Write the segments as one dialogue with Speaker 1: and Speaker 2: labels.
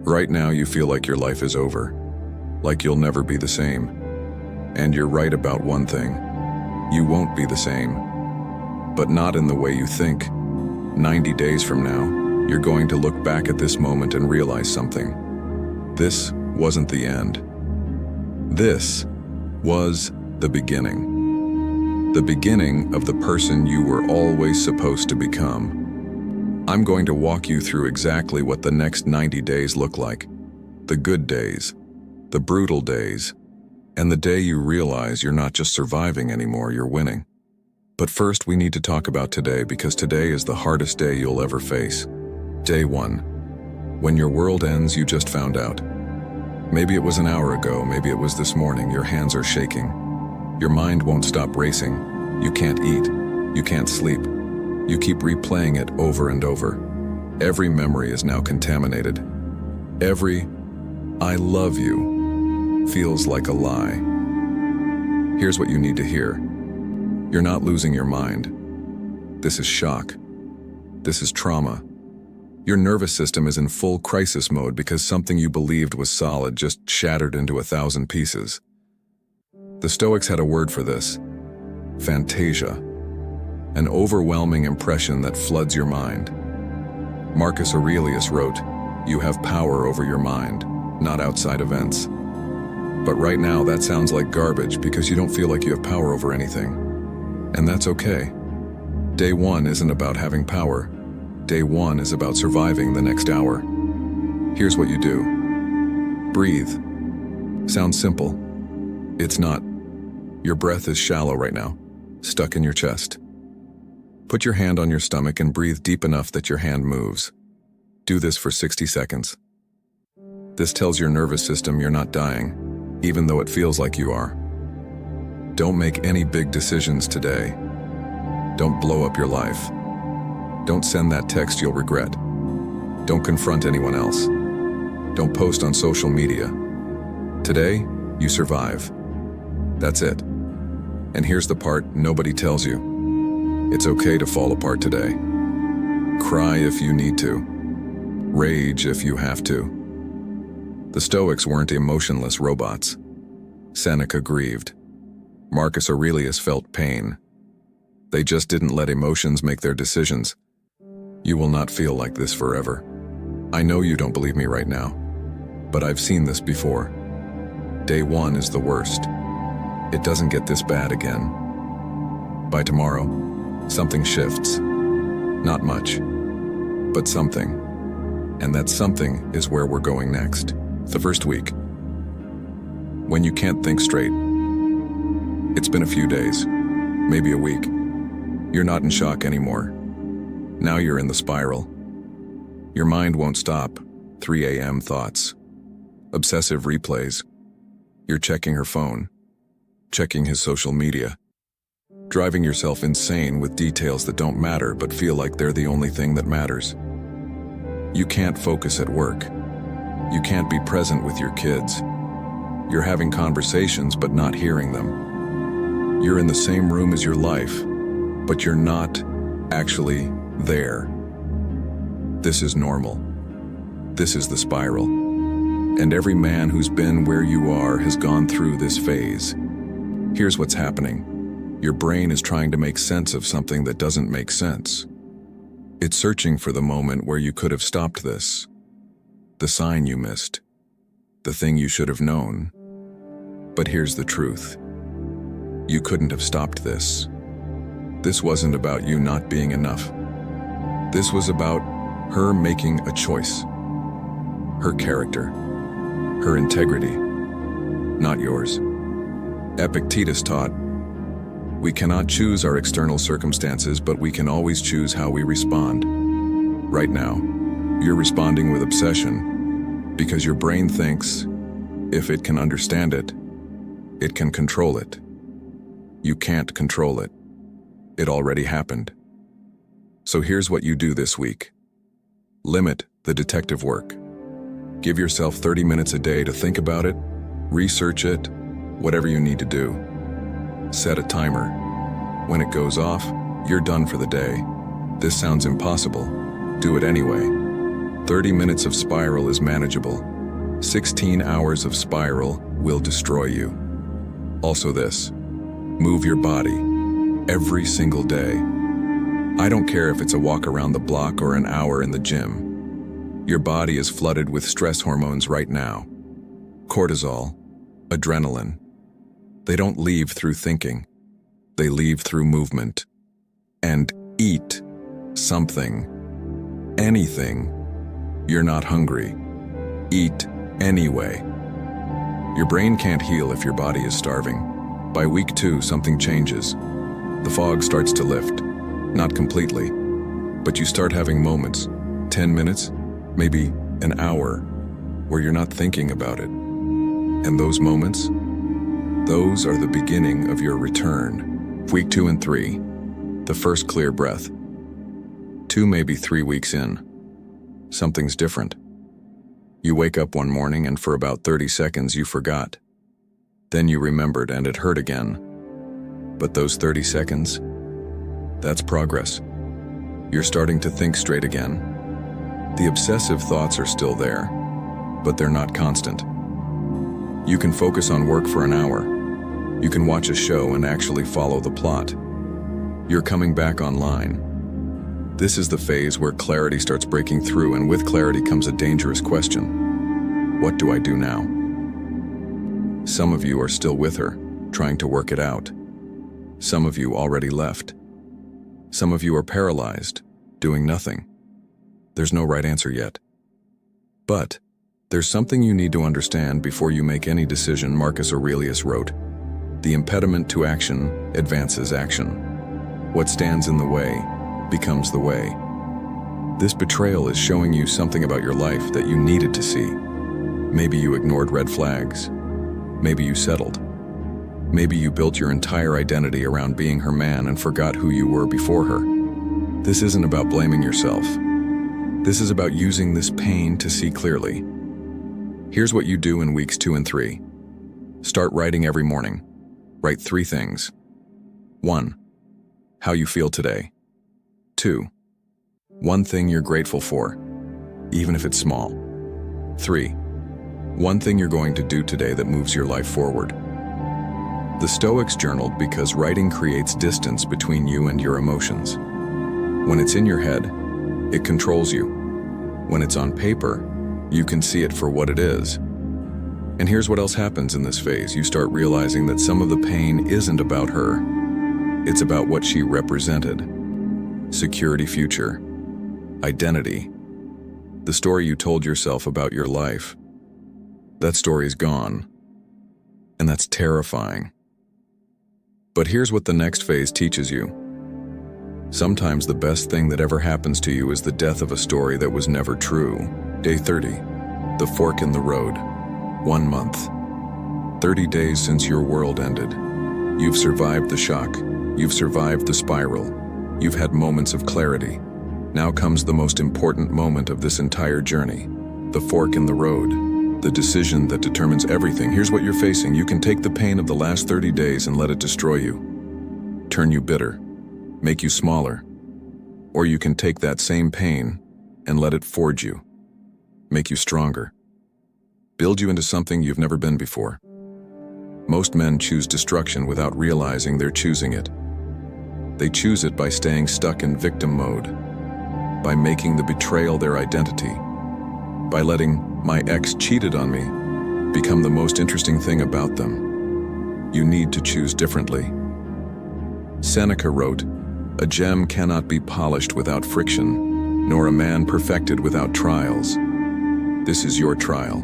Speaker 1: Right now you feel like your life is over, like you'll never be the same. And you're right about one thing. You won't be the same. But not in the way you think. 90 days from now, you're going to look back at this moment and realize something. This wasn't the end. This was the beginning. The beginning of the person you were always supposed to become. I'm going to walk you through exactly what the next 90 days look like. The good days, the brutal days, and the day you realize you're not just surviving anymore, you're winning. But first, we need to talk about today, because today is the hardest day you'll ever face. Day 1. When your world ends, you just found out. Maybe it was an hour ago, maybe it was this morning. Your hands are shaking. Your mind won't stop racing. You can't eat. You can't sleep. You keep replaying it over and over. Every memory is now contaminated. Every "I love you" feels like a lie. Here's what you need to hear. You're not losing your mind. This is shock. This is trauma. Your nervous system is in full crisis mode because something you believed was solid just shattered into 1,000 pieces. The Stoics had a word for this: fantasia, an overwhelming impression that floods your mind. Marcus Aurelius wrote, "You have power over your mind, not outside events." But right now that sounds like garbage because you don't feel like you have power over anything. And that's okay. Day 1 isn't about having power. Day 1 is about surviving the next hour. Here's what you do. Breathe. Sounds simple. It's not. Your breath is shallow right now, stuck in your chest. Put your hand on your stomach and breathe deep enough that your hand moves. Do this for 60 seconds. This tells your nervous system you're not dying, even though it feels like you are. Don't make any big decisions today. Don't blow up your life. Don't send that text you'll regret. Don't confront anyone else. Don't post on social media. Today, you survive. That's it. And here's the part nobody tells you. It's okay to fall apart today. Cry if you need to. Rage if you have to. The Stoics weren't emotionless robots. Seneca grieved. Marcus Aurelius felt pain. They just didn't let emotions make their decisions. You will not feel like this forever. I know you don't believe me right now, but I've seen this before. Day 1 is the worst. It doesn't get this bad again. By tomorrow, something shifts. Not much, but something. And that something is where we're going next. The first week. When you can't think straight. It's been a few days, maybe a week. You're not in shock anymore. Now you're in the spiral. Your mind won't stop. 3 a.m. thoughts. Obsessive replays. You're checking her phone. Checking his social media. Driving yourself insane with details that don't matter but feel like they're the only thing that matters. You can't focus at work. You can't be present with your kids. You're having conversations but not hearing them. You're in the same room as your life, but you're not actually there. This is normal. This is the spiral. And every man who's been where you are has gone through this phase. Here's what's happening. Your brain is trying to make sense of something that doesn't make sense. It's searching for the moment where you could have stopped this. The sign you missed. The thing you should have known. But here's the truth. You couldn't have stopped this. This wasn't about you not being enough. This was about her making a choice. Her character. Her integrity. Not yours. Epictetus taught, we cannot choose our external circumstances, but we can always choose how we respond. Right now, you're responding with obsession because your brain thinks, if it can understand it, it can control it. You can't control it. It already happened. So here's what you do this week. Limit the detective work. Give yourself 30 minutes a day to think about it, research it, whatever you need to do. Set a timer. When it goes off, you're done for the day. This sounds impossible. Do it anyway. 30 minutes of spiral is manageable. 16 hours of spiral will destroy you. Also this, move your body every single day. I don't care if it's a walk around the block or an hour in the gym. Your body is flooded with stress hormones right now. Cortisol, adrenaline. They don't leave through thinking. They leave through movement. And eat something. Anything. You're not hungry. Eat anyway. Your brain can't heal if your body is starving. By week 2, something changes. The fog starts to lift. Not completely, but you start having moments, 10 minutes, maybe an hour, where you're not thinking about it. And those moments, those are the beginning of your return. Week 2 and 3, the first clear breath. 2, maybe 3 weeks in, something's different. You wake up one morning and for about 30 seconds you forgot. Then you remembered and it hurt again. But those 30 seconds, that's progress. You're starting to think straight again. The obsessive thoughts are still there, but they're not constant. You can focus on work for an hour. You can watch a show and actually follow the plot. You're coming back online. This is the phase where clarity starts breaking through, and with clarity comes a dangerous question. What do I do now? Some of you are still with her, trying to work it out. Some of you already left. Some of you are paralyzed, doing nothing. There's no right answer yet. But there's something you need to understand before you make any decision. Marcus Aurelius wrote, "The impediment to action advances action. What stands in the way becomes the way." This betrayal is showing you something about your life that you needed to see. Maybe you ignored red flags. Maybe you settled. Maybe you built your entire identity around being her man and forgot who you were before her. This isn't about blaming yourself. This is about using this pain to see clearly. Here's what you do in weeks 2 and 3. Start writing every morning. Write 3 things. 1. How you feel today. 2. One thing you're grateful for, even if it's small. 3. One thing you're going to do today that moves your life forward. The Stoics journaled because writing creates distance between you and your emotions. When it's in your head, it controls you. When it's on paper, you can see it for what it is. And here's what else happens in this phase. You start realizing that some of the pain isn't about her. It's about what she represented. Security, future, identity. The story you told yourself about your life. That story's gone. And that's terrifying. But here's what the next phase teaches you. Sometimes the best thing that ever happens to you is the death of a story that was never true. Day 30, the fork in the road. 1 month. 30 days since your world ended. You've survived the shock. You've survived the spiral. You've had moments of clarity. Now comes the most important moment of this entire journey. The fork in the road. The decision that determines everything. Here's what you're facing. You can take the pain of the last 30 days and let it destroy you. Turn you bitter. Make you smaller. Or you can take that same pain and let it forge you. Make you stronger. Build you into something you've never been before. Most men choose destruction without realizing they're choosing it. They choose it by staying stuck in victim mode, by making the betrayal their identity, by letting "my ex cheated on me" become the most interesting thing about them. You need to choose differently. Seneca wrote, "A gem cannot be polished without friction, nor a man perfected without trials." This is your trial.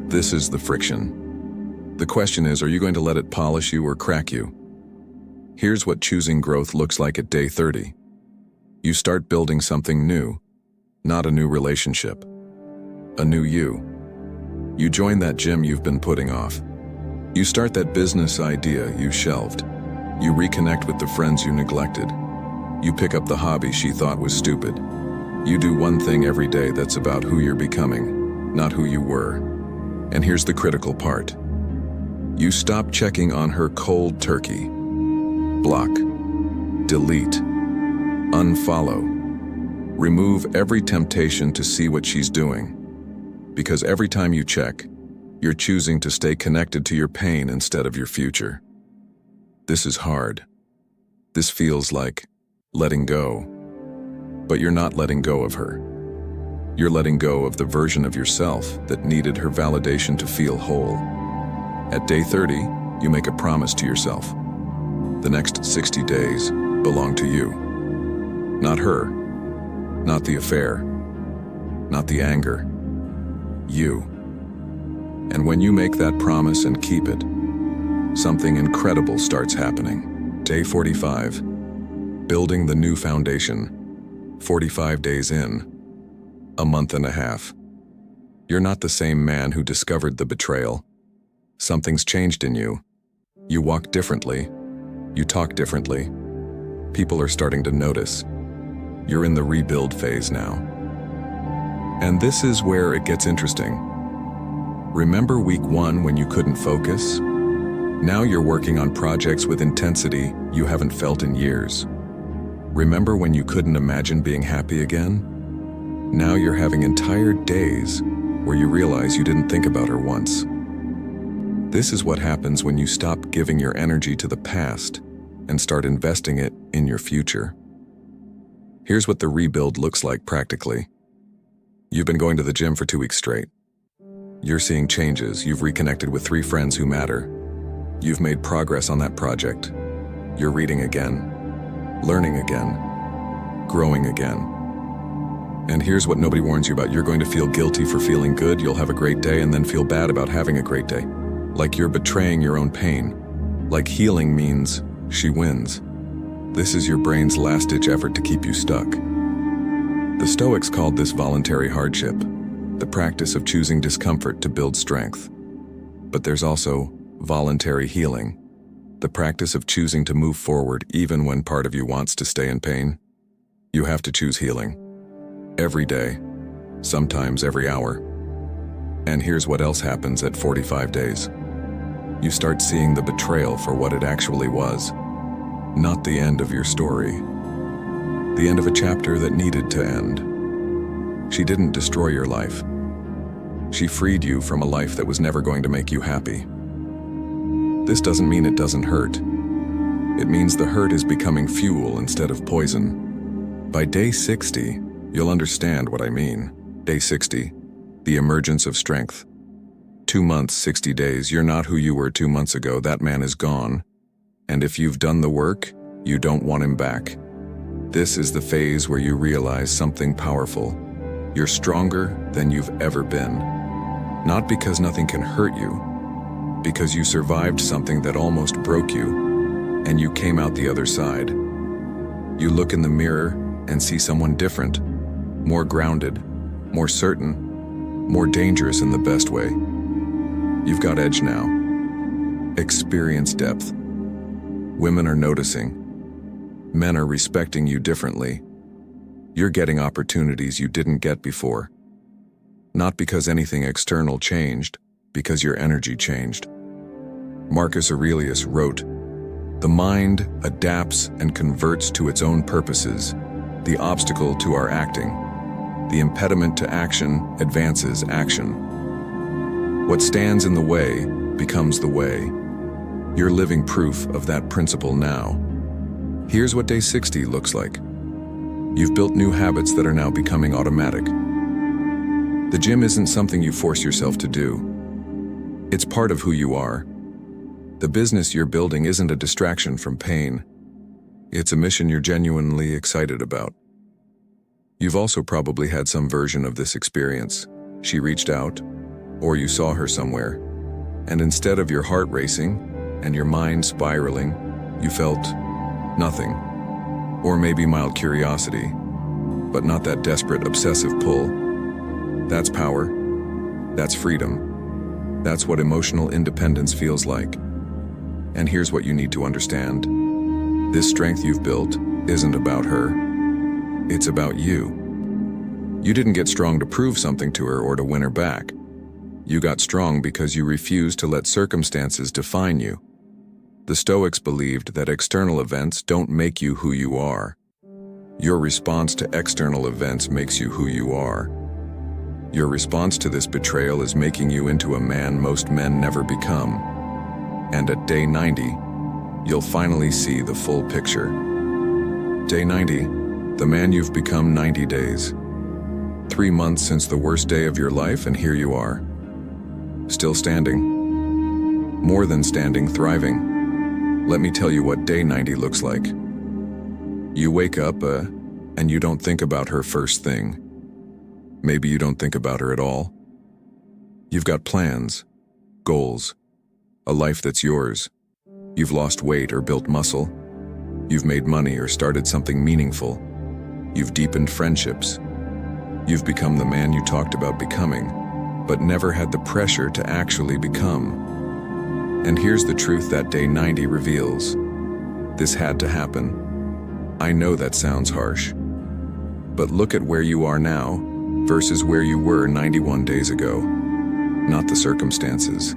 Speaker 1: This is the friction. The question is, are you going to let it polish you or crack you? Here's what choosing growth looks like at day 30. You start building something new, not a new relationship. A new you. You join that gym you've been putting off. You start that business idea you shelved. You reconnect with the friends you neglected. You pick up the hobby she thought was stupid. You do one thing every day that's about who you're becoming, not who you were. And here's the critical part. You stop checking on her cold turkey. Block. Delete. Unfollow. Remove every temptation to see what she's doing. Because every time you check, you're choosing to stay connected to your pain instead of your future. This is hard. This feels like letting go. But you're not letting go of her. You're letting go of the version of yourself that needed her validation to feel whole. At day 30, you make a promise to yourself. The next 60 days belong to you. Not her, not the affair, not the anger. You. And when you make that promise and keep it, something incredible starts happening. Day 45. Building the new foundation. 45 days in. A month and a half. You're not the same man who discovered the betrayal. Something's changed in you. You walk differently. You talk differently. People are starting to notice. You're in the rebuild phase now. And this is where it gets interesting. Remember week 1 when you couldn't focus? Now you're working on projects with intensity you haven't felt in years. Remember when you couldn't imagine being happy again? Now you're having entire days where you realize you didn't think about her once. This is what happens when you stop giving your energy to the past and start investing it in your future. Here's what the rebuild looks like practically. You've been going to the gym for 2 weeks straight. You're seeing changes. You've reconnected with 3 friends who matter. You've made progress on that project. You're reading again, learning again, growing again. And here's what nobody warns you about. You're going to feel guilty for feeling good. You'll have a great day and then feel bad about having a great day. Like you're betraying your own pain. Like healing means she wins. This is your brain's last-ditch effort to keep you stuck. The Stoics called this voluntary hardship, the practice of choosing discomfort to build strength. But there's also voluntary healing, the practice of choosing to move forward even when part of you wants to stay in pain. You have to choose healing. Every day, sometimes every hour. And here's what else happens at 45 days. You start seeing the betrayal for what it actually was. Not the end of your story. The end of a chapter that needed to end. She didn't destroy your life. She freed you from a life that was never going to make you happy. This doesn't mean it doesn't hurt. It means the hurt is becoming fuel instead of poison. By day 60, you'll understand what I mean. Day 60, the emergence of strength. 2 months, 60 days, you're not who you were 2 months ago. That man is gone. And if you've done the work, you don't want him back. This is the phase where you realize something powerful. You're stronger than you've ever been. Not because nothing can hurt you, because you survived something that almost broke you, and you came out the other side. You look in the mirror and see someone different, more grounded, more certain, more dangerous in the best way. You've got edge now. Experience depth. Women are noticing. Men are respecting you differently. You're getting opportunities you didn't get before. Not because anything external changed, because your energy changed. Marcus Aurelius wrote, "The mind adapts and converts to its own purposes, the obstacle to our acting. The impediment to action advances action. What stands in the way becomes the way." You're living proof of that principle now. Here's what day 60 looks like. You've built new habits that are now becoming automatic. The gym isn't something you force yourself to do. It's part of who you are. The business you're building isn't a distraction from pain. It's a mission you're genuinely excited about. You've also probably had some version of this experience. She reached out, or you saw her somewhere, and instead of your heart racing and your mind spiraling, you felt nothing, or maybe mild curiosity, but not that desperate, obsessive pull. That's power. That's freedom. That's what emotional independence feels like. And here's what you need to understand. This strength you've built isn't about her. It's about you. You didn't get strong to prove something to her or to win her back. You got strong because you refused to let circumstances define you. The Stoics believed that external events don't make you who you are. Your response to external events makes you who you are. Your response to this betrayal is making you into a man most men never become. And at day 90, you'll finally see the full picture. Day 90, the man you've become 90 days. 3 months since the worst day of your life, and here you are. Still standing. More than standing, thriving. Let me tell you what day 90 looks like. You wake up, and you don't think about her first thing. Maybe you don't think about her at all. You've got plans, goals, a life that's yours. You've lost weight or built muscle. You've made money or started something meaningful. You've deepened friendships. You've become the man you talked about becoming, but never had the pressure to actually become. And here's the truth that day 90 reveals. This had to happen. I know that sounds harsh, but look at where you are now versus where you were 91 days ago. Not the circumstances.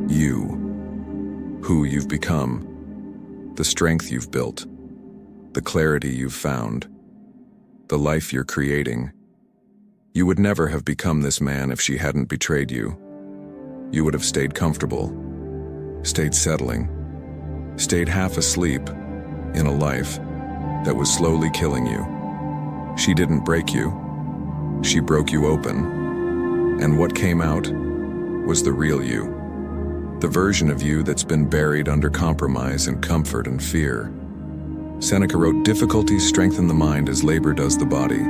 Speaker 1: You. Who you've become. The strength you've built. The clarity you've found. The life you're creating. You would never have become this man if she hadn't betrayed you. You would have stayed comfortable, stayed settling, stayed half asleep in a life that was slowly killing you. She didn't break you. She broke you open. And what came out was the real you. The version of you that's been buried under compromise and comfort and fear. Seneca wrote, "Difficulties strengthen the mind as labor does the body."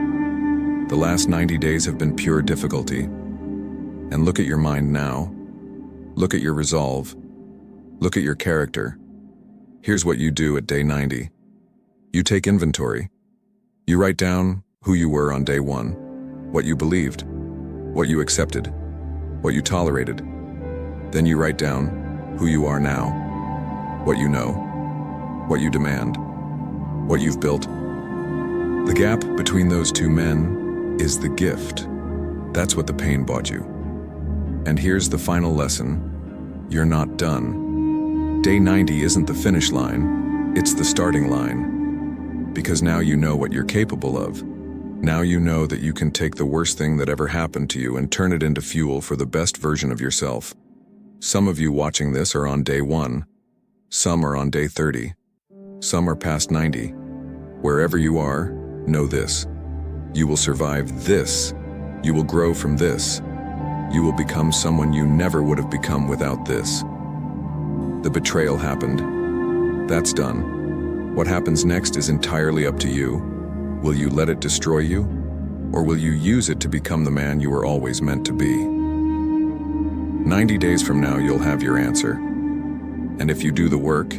Speaker 1: The last 90 days have been pure difficulty. And look at your mind now. Look at your resolve. Look at your character. Here's what you do at day 90. You take inventory. You write down who you were on day 1, what you believed, what you accepted, what you tolerated. Then you write down who you are now, what you know, what you demand, what you've built. The gap between those two men is the gift. That's what the pain bought you. And here's the final lesson. You're not done. Day 90 isn't the finish line, it's the starting line. Because now you know what you're capable of. Now you know that you can take the worst thing that ever happened to you and turn it into fuel for the best version of yourself. Some of you watching this are on day 1. Some are on day 30. Some are past 90. Wherever you are, know this. You will survive this. You will grow from this. You will become someone you never would have become without this. The betrayal happened. That's done. What happens next is entirely up to you. Will you let it destroy you? Or will you use it to become the man you were always meant to be? 90 days from now, you'll have your answer. And if you do the work,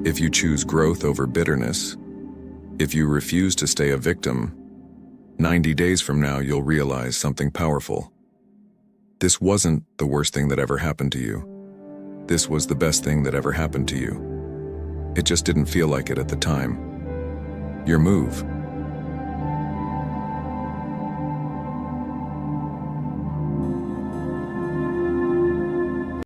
Speaker 1: if you choose growth over bitterness, if you refuse to stay a victim, 90 days from now, you'll realize something powerful. This wasn't the worst thing that ever happened to you. This was the best thing that ever happened to you. It just didn't feel like it at the time. Your move,